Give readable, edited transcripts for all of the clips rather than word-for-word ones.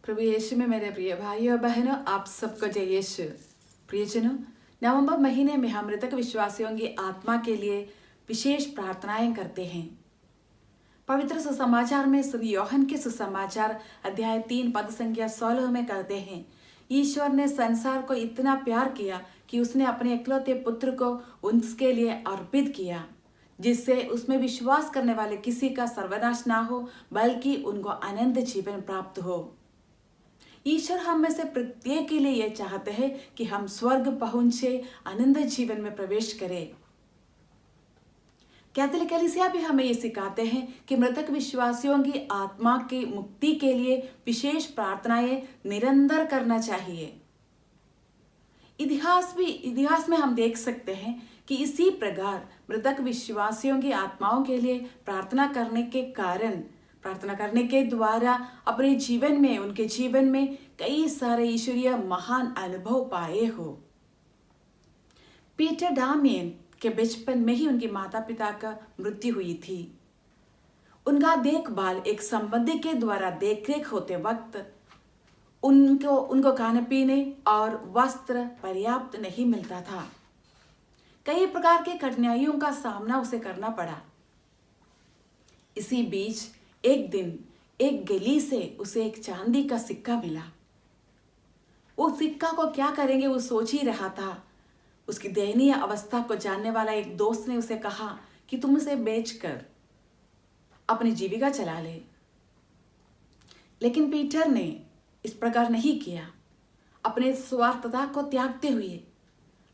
प्रभु यीशु में मेरे प्रिय भाइयों और बहनों, आप सबको जय यीशु। प्रियजनों, नवंबर महीने में हम मृतक विश्वासियों की आत्मा के लिए विशेष प्रार्थनाएं करते हैं। पवित्र सुसमाचार में यूहन्ना के सुसमाचार अध्याय 3 पद संख्या 16 में कहते हैं, ईश्वर ने संसार को इतना प्यार किया कि उसने अपने इकलौते पुत्र को उसके लिए अर्पित किया, जिससे उसमें विश्वास करने वाले किसी का सर्वनाश ना हो, बल्कि उनको अनंत जीवन प्राप्त हो। ईश्वर हम में से प्रत्येक के लिए यह चाहते हैं कि हम स्वर्ग पहुंचे, अनंत जीवन में प्रवेश करें। कैथोलिक कलीसिया भी हमें ये सिखाते हैं कि मृतक विश्वासियों की आत्मा की मुक्ति के लिए विशेष प्रार्थनाएं निरंतर करना चाहिए। इतिहास में हम देख सकते हैं कि इसी प्रकार मृतक विश्वासियों की आत्माओं के लिए प्रार्थना करने के द्वारा अपने जीवन में, उनके जीवन में कई सारे ईश्वरीय महान अनुभव पाए हो। पीटर डामियन के बचपन में ही उनके माता पिता का मृत्यु हुई थी। उनका देखभाल एक संबंधी के द्वारा देखरेख होते वक्त उनको खाने पीने और वस्त्र पर्याप्त नहीं मिलता था। कई प्रकार की कठिनाइयों का सामना उसे करना पड़ा। इसी बीच एक दिन एक गली से उसे एक चांदी का सिक्का मिला। उस सिक्का को क्या करेंगे वो सोच ही रहा था। उसकी दयनीय अवस्था को जानने वाला एक दोस्त ने उसे कहा कि तुम उसे बेचकर अपनी जीविका चला ले। लेकिन पीटर ने इस प्रकार नहीं किया। अपने स्वार्थता को त्यागते हुए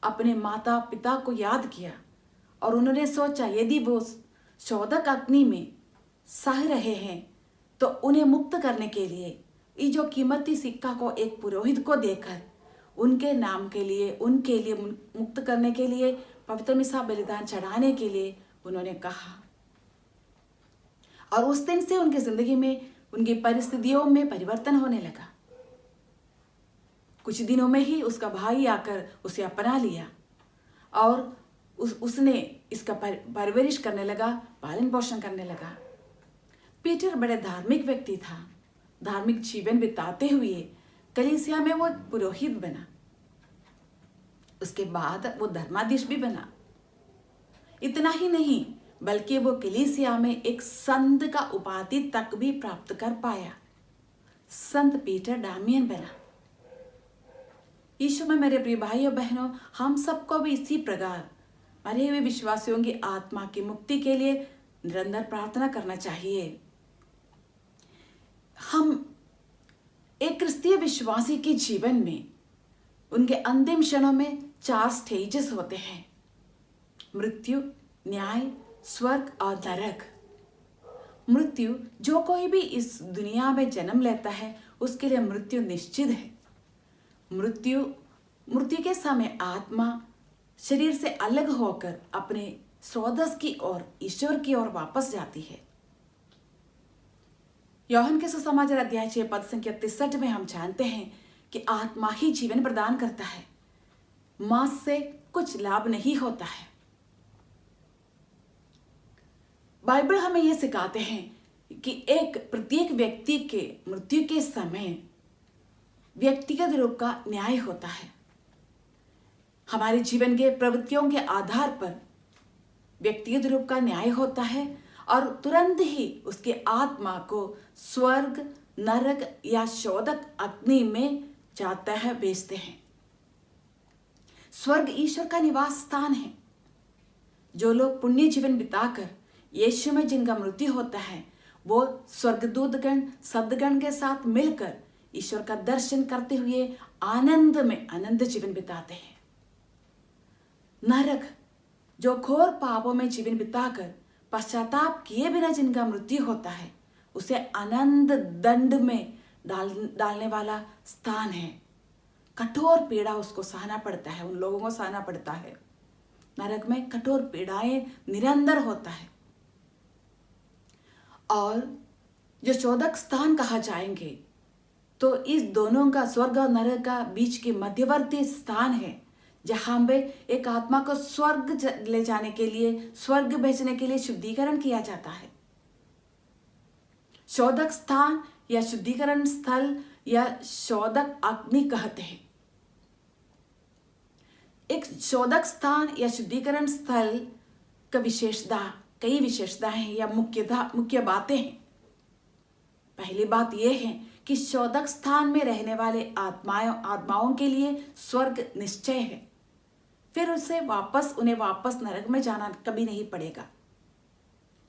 अपने माता पिता को याद किया और उन्होंने सोचा, यदि वो शोधक अग्नि में सह रहे हैं तो उन्हें मुक्त करने के लिए ये जो कीमती सिक्का को एक पुरोहित को देकर उनके नाम के लिए, उनके लिए मुक्त करने के लिए, पवित्र मिसा बलिदान चढ़ाने के लिए उन्होंने कहा। और उस दिन से उनकी जिंदगी में, उनकी परिस्थितियों में परिवर्तन होने लगा। कुछ दिनों में ही उसका भाई आकर उसे अपना लिया और उसने इसका परवरिश करने लगा, पालन पोषण करने लगा। पीटर बड़े धार्मिक व्यक्ति था। धार्मिक जीवन बिताते हुए कलीसिया में वो पुरोहित बना। उसके बाद वो धर्माधीश भी बना। इतना ही नहीं, बल्कि वो कलीसिया में एक संत का उपाधि तक भी प्राप्त कर पाया। संत पीटर डामियन बना। यीशु में मेरे प्रिय भाइयों बहनों, हम सबको भी इसी प्रकार मरे हुए विश्वासियों की आत्मा की मुक्ति के लिए निरंतर प्रार्थना करना चाहिए। हम एक क्रिस्तीय विश्वासी के जीवन में उनके अंतिम क्षणों में 4 स्टेजेस होते हैं: मृत्यु, न्याय, स्वर्ग और नरक। मृत्यु, जो कोई भी इस दुनिया में जन्म लेता है उसके लिए मृत्यु निश्चित है। मृत्यु के समय आत्मा शरीर से अलग होकर अपने स्वदेश की ओर, ईश्वर की ओर वापस जाती है। यूहन्ना के सुसमाचार अध्याय 6 पद संख्या 63 में हम जानते हैं कि आत्मा ही जीवन प्रदान करता है, मांस से कुछ लाभ नहीं होता है। बाइबल हमें यह सिखाते हैं कि प्रत्येक व्यक्ति के मृत्यु के समय व्यक्तिगत रूप का न्याय होता है। हमारे जीवन के प्रवृत्तियों के आधार पर व्यक्तिगत रूप का न्याय होता है और तुरंत ही उसके आत्मा को स्वर्ग, नरक या शोधक अग्नि में जाता है, भेजते हैं। स्वर्ग ईश्वर का निवास स्थान है। जो लोग पुण्य जीवन बिताकर यीशु में जिनका मृत्यु होता है, वो स्वर्गदूतगण, सद्गण के साथ मिलकर ईश्वर का दर्शन करते हुए आनंद में अनंत जीवन बिताते हैं। नरक, जो घोर पापों में जीवन बिताकर पश्चाताप किए बिना जिनका मृत्यु होता है, उसे अनंत दंड में डालने वाला स्थान है। कठोर पीड़ा उसको सहना पड़ता है, उन लोगों को सहना पड़ता है। नरक में कठोर पीड़ाएं निरंतर होता है। और जो शोधक स्थान कहा जाएंगे, तो इस दोनों का, स्वर्ग और नरक का बीच के मध्यवर्ती स्थान है, जहां पे एक आत्मा को स्वर्ग ले जाने के लिए, स्वर्ग भेजने के लिए शुद्धिकरण किया जाता है। शोधक स्थान या शुद्धिकरण स्थल या शोधक अग्नि कहते हैं। एक शोधक स्थान या शुद्धिकरण स्थल का विशेषता, कई विशेषताएं हैं या मुख्य बातें हैं। पहली बात यह है कि शोधक स्थान में रहने वाले आत्माओं के लिए स्वर्ग निश्चय है। फिर उन्हें वापस नरक में जाना कभी नहीं पड़ेगा।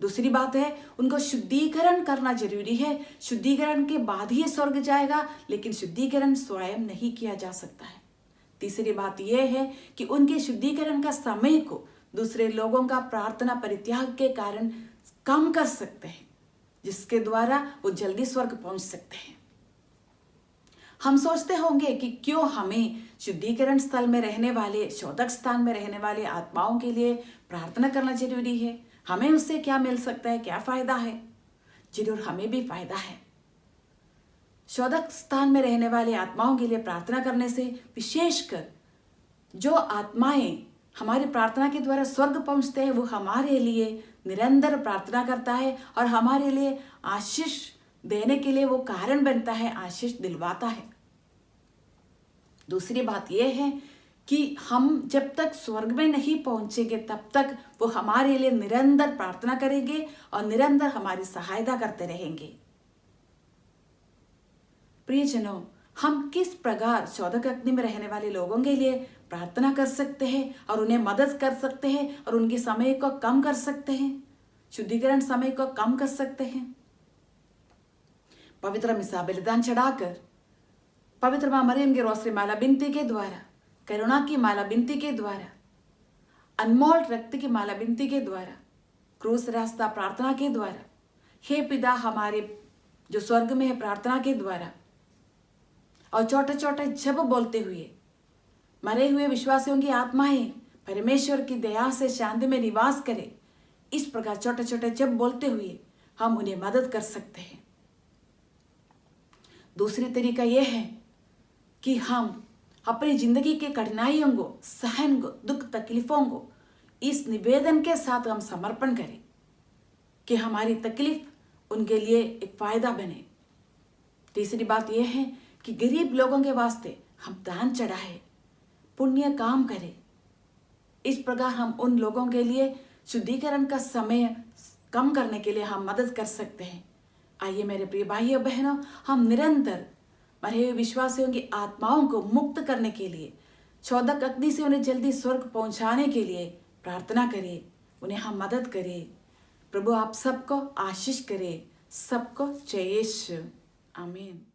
दूसरी बात है, उनको शुद्धिकरण करना जरूरी है। शुद्धिकरण के बाद ही स्वर्ग जाएगा, लेकिन शुद्धिकरण स्वयं नहीं किया जा सकता है। तीसरी बात यह है कि उनके शुद्धिकरण का समय को दूसरे लोगों का प्रार्थना परित्याग के कारण कम कर सकते हैं, जिसके द्वारा वो जल्दी स्वर्ग पहुंच सकते हैं। हम सोचते होंगे कि क्यों हमें शुद्धिकरण स्थल में रहने वाले, शोधक स्थान में रहने वाले आत्माओं के लिए प्रार्थना करना जरूरी है। हमें उससे क्या मिल सकता है, क्या फायदा है? जरूर हमें भी फायदा है। शोधक स्थान में रहने वाले आत्माओं के लिए प्रार्थना करने से, विशेषकर जो आत्माएं हमारी प्रार्थना के द्वारा स्वर्ग पहुंचते हैं, वो हमारे लिए निरंतर प्रार्थना करता है और हमारे लिए आशीष देने के लिए वो कारण बनता है, आशीष दिलवाता है। दूसरी बात यह है कि हम जब तक स्वर्ग में नहीं पहुंचेंगे तब तक वो हमारे लिए निरंतर प्रार्थना करेंगे और निरंतर हमारी सहायता करते रहेंगे। प्रियजनों, हम किस प्रकार शोधक अग्नि में रहने वाले लोगों के लिए प्रार्थना कर सकते हैं और उन्हें मदद कर सकते हैं और उनके समय को कम कर सकते हैं, शुद्धिकरण समय को कम कर सकते हैं? पवित्र मिसा बलिदान चढ़ाकर, पवित्र मां मरियम की रोसरी माला बिनती के द्वारा, करुणा की माला बिनती के द्वारा, अनमोल रक्त की माला बिनती के द्वारा, क्रूस रास्ता प्रार्थना के द्वारा, हे पिता हमारे जो स्वर्ग में है प्रार्थना के द्वारा, और छोटे छोटे जप बोलते हुए मरे हुए विश्वासियों की आत्माएं परमेश्वर की दया से शांति में निवास करें, इस प्रकार छोटे छोटे जप बोलते हुए हम उन्हें मदद कर सकते हैं। दूसरी तरीका यह है कि हम अपनी जिंदगी के कठिनाइयों को, सहन को, दुख तकलीफों को इस निवेदन के साथ हम समर्पण करें कि हमारी तकलीफ उनके लिए एक फायदा बने। तीसरी बात यह है कि गरीब लोगों के वास्ते हम दान चढ़ाए, पुण्य काम करें। इस प्रकार हम उन लोगों के लिए शुद्धिकरण का समय कम करने के लिए हम मदद कर सकते हैं। आइए मेरे प्रिय भाइयों बहनों, हम निरंतर मरे हुए विश्वासियों की आत्माओं को मुक्त करने के लिए, शोधक अग्नि से उन्हें जल्दी स्वर्ग पहुंचाने के लिए प्रार्थना करें, उन्हें हम मदद करें। प्रभु आप सबको आशीष करे, सबको जय यीशु। आमीन।